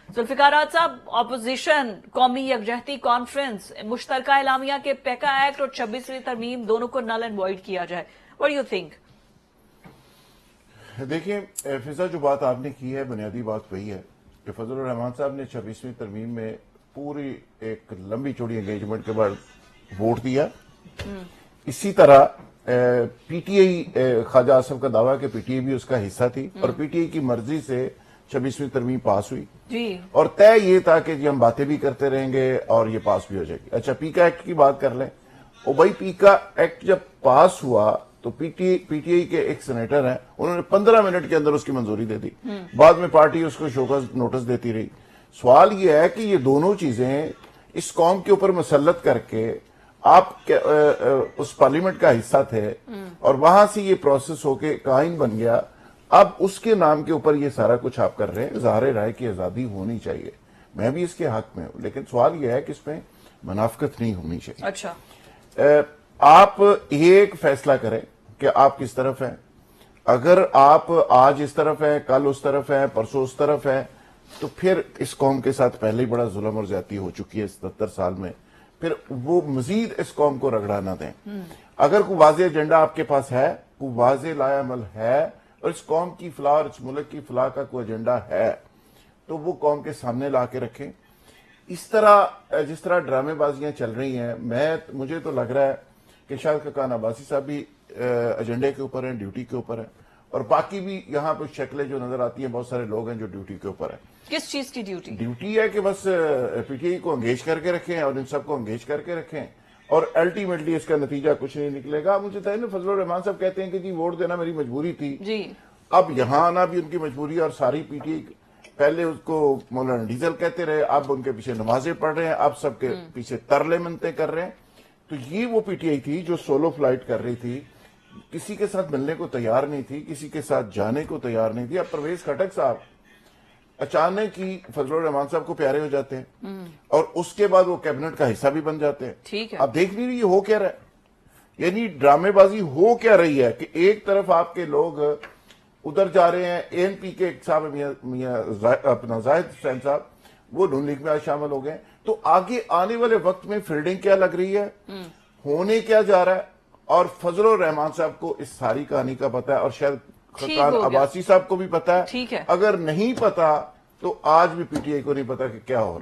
ذوالفقار راج صاحب، اپوزیشن، قومی یکجہتی کانفرنس، مشترکہ اعلامیہ کے پیکا ایکٹ اور 26ویں ترمیم دونوں کو نل اینڈ وائڈ کیا جائے. What do you think? دیکھیں فضا، جو بات آپ نے کی ہے بنیادی بات وہی ہے کہ فضل الرحمان صاحب نے 26ویں ترمیم میں پوری ایک لمبی چوڑی انگیجمنٹ کے بعد ووٹ دیا. اسی طرح پی ٹی آئی، خواجہ آصف کا دعویٰ کہ پی ٹی آئی بھی اس کا حصہ تھی اور پی ٹی آئی کی مرضی سے 26ویں ترمیم پاس ہوئی جی، اور طے یہ تھا کہ ہم باتیں بھی کرتے رہیں گے اور یہ پاس بھی ہو جائے گی. اچھا، پیکا ایکٹ کی بات کر لیں. اور بھائی پیکا ایکٹ جب پاس ہوا تو پی ٹی آئی کے ایک سینیٹر ہیں، انہوں نے 15 منٹ کے اندر اس کی منظوری دے دی. بعد میں پارٹی اس کو شوکاز نوٹس دیتی رہی. سوال یہ ہے کہ یہ دونوں چیزیں اس قوم کے اوپر مسلط کر کے آپ اس پارلیمنٹ کا حصہ تھے اور وہاں سے یہ پروسیس ہو کے قائم بن گیا. اب اس کے نام کے اوپر یہ سارا کچھ آپ کر رہے ہیں. اظہار رائے کی آزادی ہونی چاہیے، میں بھی اس کے حق میں ہوں، لیکن سوال یہ ہے کہ اس میں منافقت نہیں ہونی چاہیے. اچھا، آپ ایک فیصلہ کریں کہ آپ کس طرف ہیں. اگر آپ آج اس طرف ہیں، کل اس طرف ہیں، پرسوں اس طرف ہیں، تو پھر اس قوم کے ساتھ پہلے ہی بڑا ظلم اور زیادتی ہو چکی ہے 77 سال میں. پھر وہ مزید اس قوم کو رگڑا نہ دیں. اگر کوئی واضح ایجنڈا آپ کے پاس ہے، کوئی واضح لائے عمل ہے اور اس قوم کی فلاح اور اس ملک کی فلاح کا کوئی ایجنڈا ہے تو وہ قوم کے سامنے لا کے رکھیں. اس طرح جس طرح ڈرامے بازیاں چل رہی ہیں، مجھے تو لگ رہا ہے کہ شاید خاقان عباسی صاحب بھی ایجنڈے کے اوپر ہیں، ڈیوٹی کے اوپر ہیں، اور باقی بھی یہاں پہ شکلیں جو نظر آتی ہیں بہت سارے لوگ ہیں جو ڈیوٹی کے اوپر ہیں. کس چیز کی ڈیوٹی؟ ڈیوٹی ہے کہ بس پی ٹی آئی کو انگیج کر کے رکھیں اور ان سب کو انگیج کر کے رکھیں اور الٹیمیٹلی اس کا نتیجہ کچھ نہیں نکلے گا. مجھے تو فضل الرحمان صاحب کہتے ہیں کہ جی ووٹ دینا میری مجبوری تھی. جی، اب یہاں آنا بھی ان کی مجبوری، اور ساری پی ٹی آئی پہلے اس کو مولانا ڈیزل کہتے رہے، اب ان کے پیچھے نمازیں پڑھ رہے ہیں، اب سب کے پیچھے ترلے منتیں کر رہے ہیں. تو یہ وہ پی ٹی آئی تھی جو سولو فلائٹ کر رہی تھی، کسی کے ساتھ ملنے کو تیار نہیں تھی، کسی کے ساتھ جانے کو تیار نہیں تھی. اب پرویز خٹک صاحب اچانک ہی فضل الرحمان صاحب کو پیارے ہو جاتے ہیں اور اس کے بعد وہ کیبنٹ کا حصہ بھی بن جاتے ہیں. ٹھیک ہے. اب دیکھ نہیں رہی یہ ہو کیا رہا ہے، یعنی ڈرامے بازی ہو کیا رہی ہے کہ ایک طرف آپ کے لوگ ادھر جا رہے ہیں. اے این پی کے صاحب میاں اپنا زاہد حسین صاحب وہ نون لیگ میں آج شامل ہو گئے. تو آگے آنے والے وقت میں فیلڈنگ کیا لگ رہی ہے، ہونے کیا جا رہا ہے، اور فضل الرحمان صاحب کو اس ساری کہانی کا پتا ہے اور شاید خاقان عباسی صاحب کو بھی پتا ہے. ٹھیک ہے. اگر نہیں پتا تو آج بھی پی ٹی آئی کو نہیں پتا کہ کیا ہو رہا ہے.